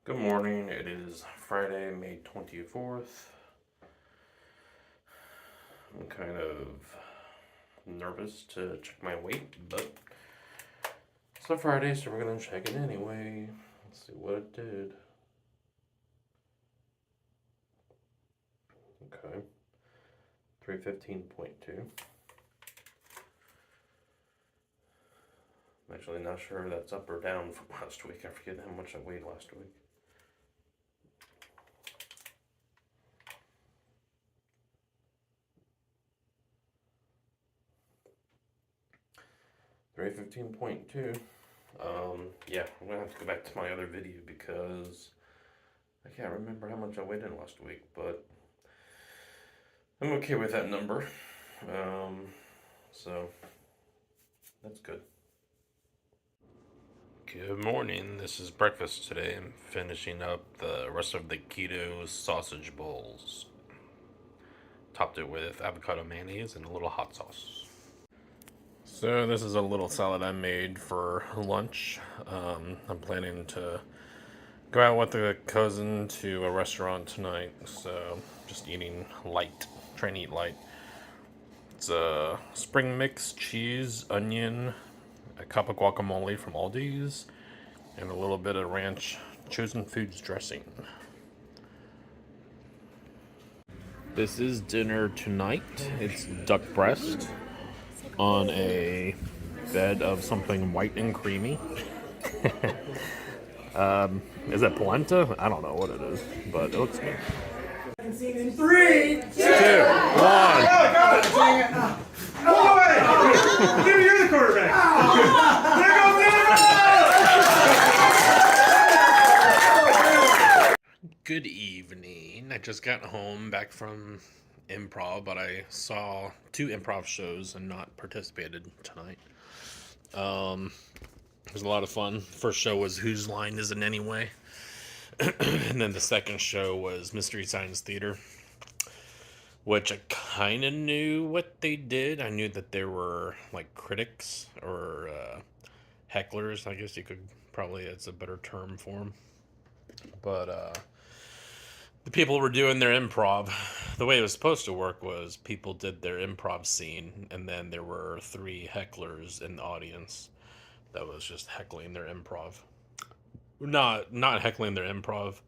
Good morning. It is Friday, May 24th. I'm kind of nervous to check my weight, but it's a Friday, so we're going to check it anyway. Let's see what it did. Okay. 315.2. I'm actually not sure if that's up or down from last week. I forget how much I weighed last week. $315.2. Yeah, I'm gonna have to go back to my other video because I can't remember how much I weighed in last week, but I'm okay with that number. So that's good. Good morning. This is breakfast today. I'm finishing up the rest of the keto sausage bowls. Topped it with avocado mayonnaise and a little hot sauce. So this is a little salad I made for lunch. I'm planning to go out with a cousin to a restaurant tonight, so just eating light, trying to eat light. It's a spring mix, cheese, onion, a cup of guacamole from Aldi's, and a little bit of ranch chosen foods dressing. This is dinner tonight. It's duck breast on a bed of something white and creamy. Is it polenta? I don't know what it is, but it looks good. In 3, 2, 1. No way! Give me you're the quarterback. There goes Good evening. I just got home back from Improv, but I saw 2 improv shows and not participated tonight. It was a lot of fun. First show was Whose Line Is It Anyway? And then the second show was Mystery Science Theater, which I kind of knew what they did. I knew that there were like critics or hecklers, I guess you could probably, it's a better term for them. But the people were doing their improv. The way it was supposed to work was people did their improv scene, and then there were 3 hecklers in the audience that was just heckling their improv. Not heckling their improv,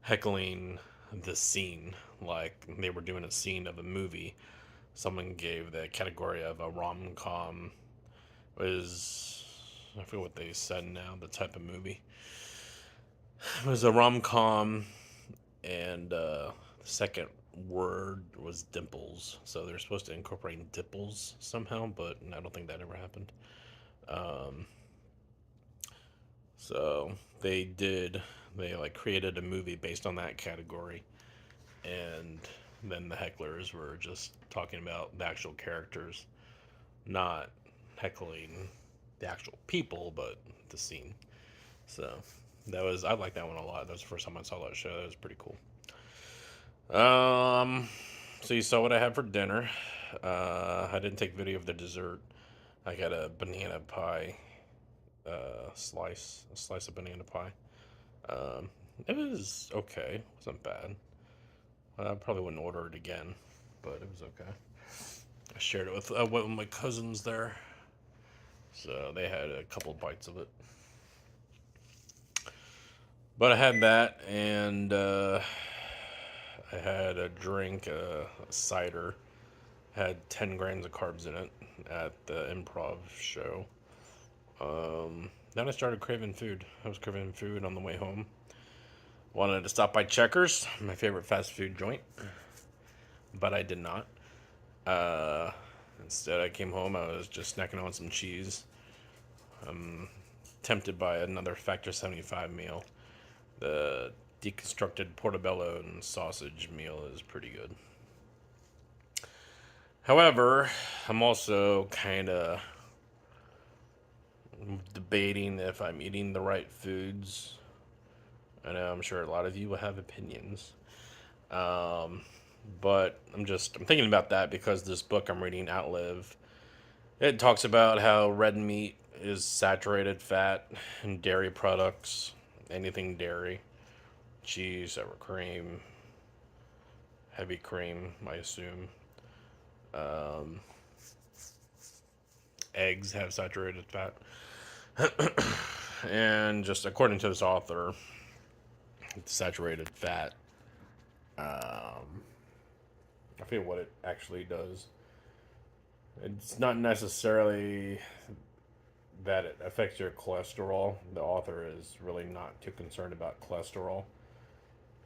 heckling the scene. Like they were doing a scene of a movie. Someone gave the category of a rom-com. I forget what they said now, the type of movie. It was a rom-com, and the second word was dimples. So they're supposed to incorporate dimples somehow, but I don't think that ever happened. So they like created a movie based on that category, and then the hecklers were just talking about the actual characters, not heckling the actual people, but the scene. So I like that one a lot. That was the first time I saw that show. That was pretty cool. So you saw what I had for dinner. I didn't take video of the dessert. I got a banana pie a slice of banana pie. It was okay. It wasn't bad. I probably wouldn't order it again, but it was okay. I shared it with my cousins there, so they had a couple bites of it. But I had that, and I had a drink, a cider. Had 10 grams of carbs in it at the improv show. Then I started craving food. I was craving food on the way home. Wanted to stop by Checkers, my favorite fast food joint, but I did not. Instead, I came home. I was just snacking on some cheese. I'm tempted by another Factor 75 meal. The deconstructed portobello and sausage meal is pretty good. However, I'm also kind of debating if I'm eating the right foods. I know I'm sure a lot of you will have opinions. But I'm thinking about that because this book I'm reading, Outlive, it talks about how red meat is saturated fat and dairy products, anything dairy. cheese, sour cream, heavy cream, I assume. Um, Eggs have saturated fat. And just according to this author, saturated fat, I forget what it actually does. It's not necessarily that it affects your cholesterol. The author is really not too concerned about cholesterol.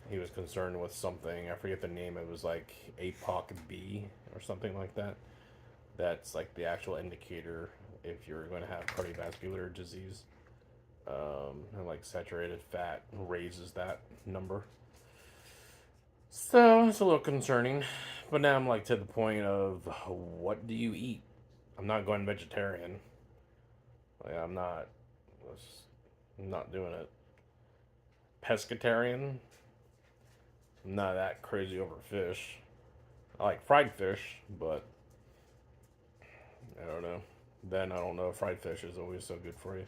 He was concerned with something, I forget the name, it was like APOC-B or something like that. That's like the actual indicator if you're going to have cardiovascular disease. And like saturated fat raises that number. So it's a little concerning. But now I'm like to the point of what do you eat? I'm not going vegetarian. Like I'm not doing it. Pescatarian. I'm not that crazy over fish. I like fried fish, but I don't know. Then I don't know if fried fish is always so good for you.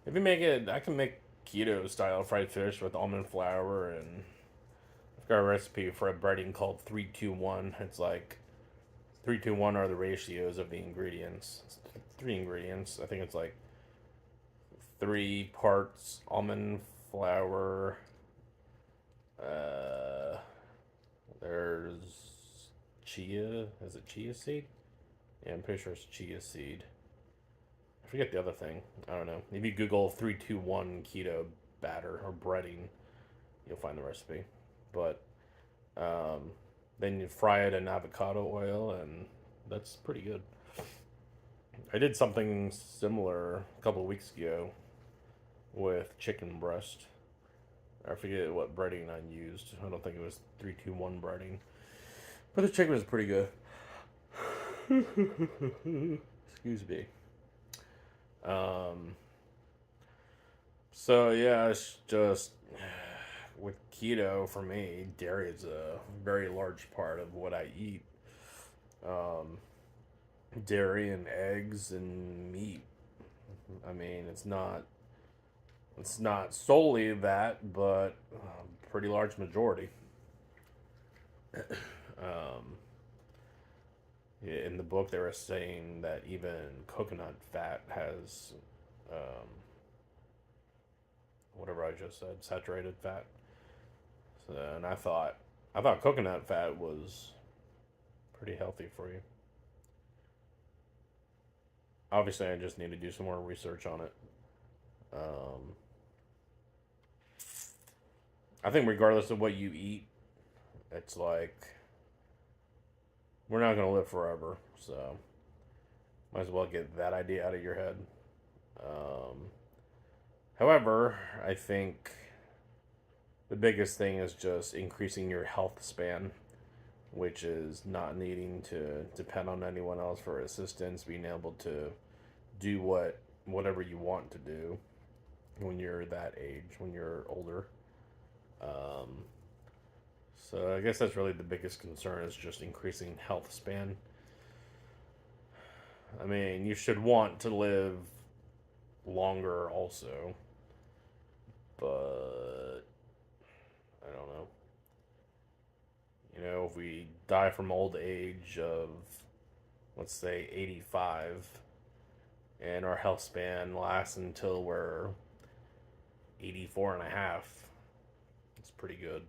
If you make it, I can make keto style fried fish with almond flour, and I've got a recipe for a breading called 3-2-1. It's like 3-2-1 are the ratios of the ingredients. It's 3 ingredients. I think it's like 3 parts almond flour. There's chia. Is it chia seed? Yeah, I'm pretty sure it's chia seed. I forget the other thing. I don't know. If you Google 3-2-1 keto batter or breading, you'll find the recipe. But then you fry it in avocado oil, and that's pretty good. I did something similar a couple of weeks ago with chicken breast. I forget what breading I used. I don't think it was 3-2-1 breading. But the chicken was pretty good. Excuse me. So yeah, it's just with keto for me, dairy is a very large part of what I eat. Dairy and eggs and meat. I mean, it's not solely that, but a pretty large majority. In the book, they were saying that even coconut fat has, whatever I just said, saturated fat. So, and I thought coconut fat was pretty healthy for you. Obviously, I just need to do some more research on it. I think regardless of what you eat, it's like we're not going to live forever, so might as well get that idea out of your head. However, I think the biggest thing is just increasing your health span, which is not needing to depend on anyone else for assistance, being able to do whatever you want to do when you're that age, when you're older. So I guess that's really the biggest concern is just increasing health span. I mean, you should want to live longer also, but I don't know. You know, if we die from old age of, let's say, 85, and our health span lasts until we're 84 and a half, it's pretty good.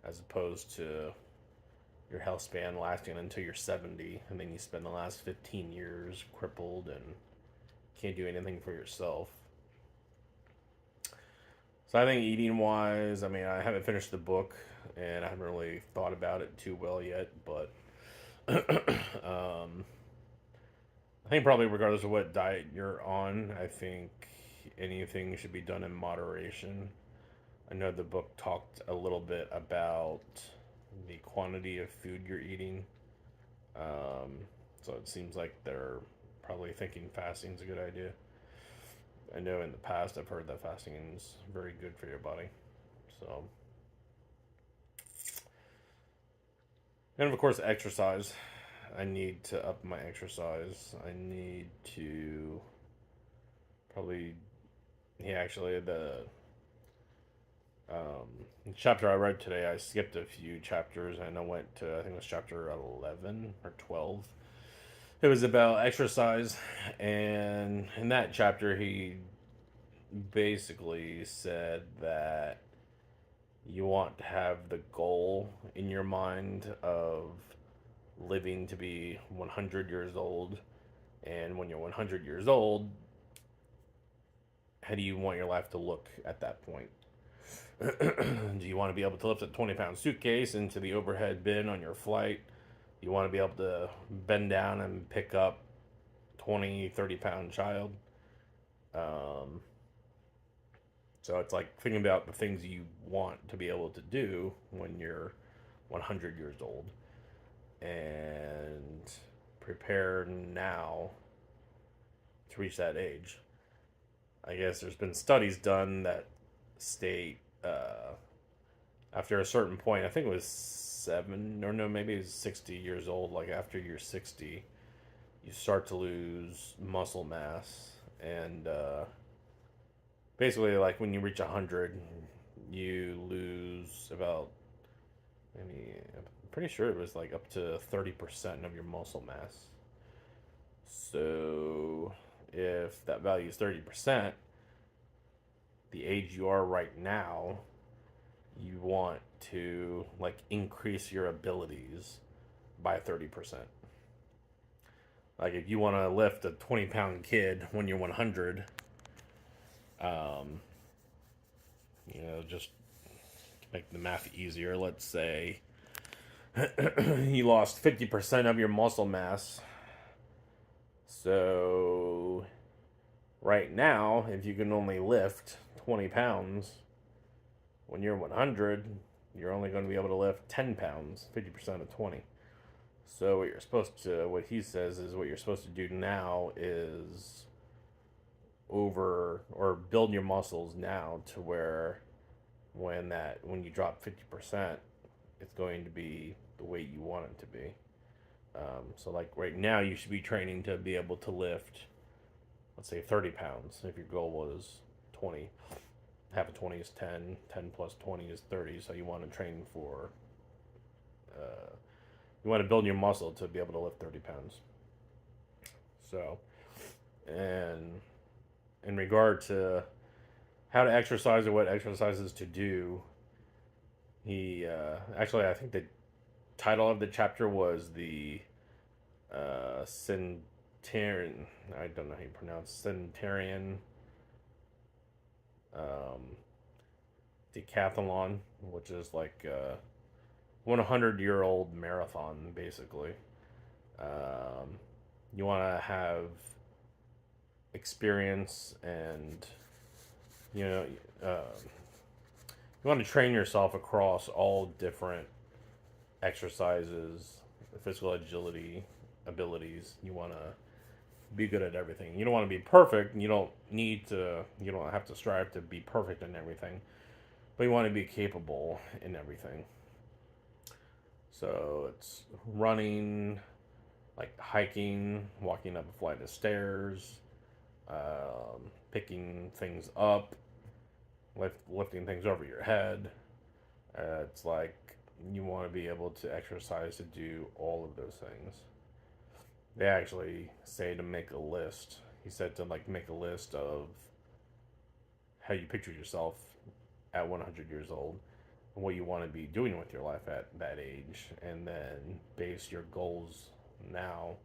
As opposed to your health span lasting until you're 70, and then you spend the last 15 years crippled and can't do anything for yourself. So I think eating wise, I mean, I haven't finished the book, and I haven't really thought about it too well yet, but I think probably regardless of what diet you're on, I think anything should be done in moderation. I know the book talked a little bit about the quantity of food you're eating. So it seems like they're probably thinking fasting is a good idea. I know in the past I've heard that fasting is very good for your body. So, and of course, exercise. I need to up my exercise. I need to probably, yeah, actually, The chapter I read today, I skipped a few chapters and I went to, I think it was chapter 11 or 12. It was about exercise, and in that chapter, he basically said that you want to have the goal in your mind of living to be 100 years old. And when you're 100 years old, how do you want your life to look at that point? Do you want to be able to lift a 20-pound suitcase into the overhead bin on your flight? You want to be able to bend down and pick up 20, 30-pound child? Um, so it's like thinking about the things you want to be able to do when you're 100 years old and prepare now to reach that age. I guess there's been studies done that state after a certain point, I think it was 7 or no, maybe it was 60 years old, like after you're 60, you start to lose muscle mass. And basically, like when you reach 100, you lose about, maybe, I'm pretty sure it was like up to 30% of your muscle mass. So if that value is 30%, the age you are right now, you want to like increase your abilities by 30%. Like if you want to lift a 20-pound kid when you're 100, just to make the math easier, let's say you lost 50% of your muscle mass. So right now, if you can only lift 20 pounds, when you're 100, you're only going to be able to lift 10 pounds, 50% of 20. So what he says is what you're supposed to do now is build your muscles now to where when you drop 50%, it's going to be the weight you want it to be. So like right now, you should be training to be able to lift, let's say 30 pounds. If your goal was 20, half of 20 is 10, 10 plus 20 is 30. So you want to train for, you want to build your muscle to be able to lift 30 pounds. So, and in regard to how to exercise or what exercises to do, he actually, I think the title of the chapter was the Centurion. I don't know how you pronounce Centurion decathlon, which is like 100-year-old marathon, basically. You want to have experience and you know you want to train yourself across all different exercises, physical agility, abilities. You want to be good at everything. You don't want to be perfect. You don't have to strive to be perfect in everything, but you want to be capable in everything. So it's running, like hiking, walking up a flight of stairs, picking things up, lifting things over your head. It's like you want to be able to exercise to do all of those things. They actually say to make a list. He said to like make a list of how you picture yourself at 100 years old and what you want to be doing with your life at that age, and then base your goals now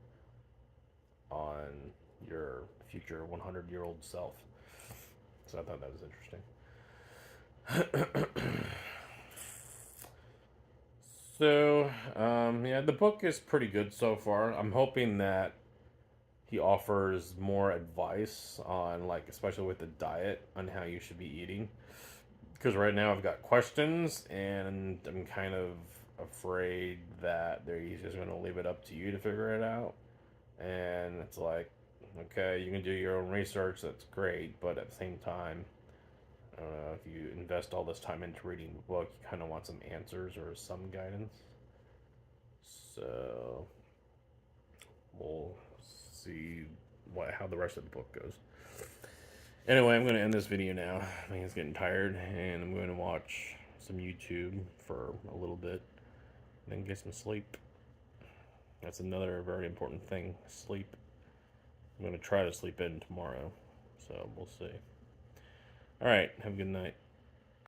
on your future 100-year-old self. So I thought that was interesting. So, yeah, the book is pretty good so far. I'm hoping that he offers more advice on, like, especially with the diet, on how you should be eating. Because right now I've got questions, and I'm kind of afraid that he's just going to leave it up to you to figure it out. And it's like, okay, you can do your own research, that's great, but at the same time, if you invest all this time into reading the book, you kind of want some answers or some guidance. So we'll see how the rest of the book goes. Anyway, I'm going to end this video now. I think it's getting tired, and I'm going to watch some YouTube for a little bit, then get some sleep. That's another very important thing, sleep. I'm going to try to sleep in tomorrow, so we'll see. All right, have a good night.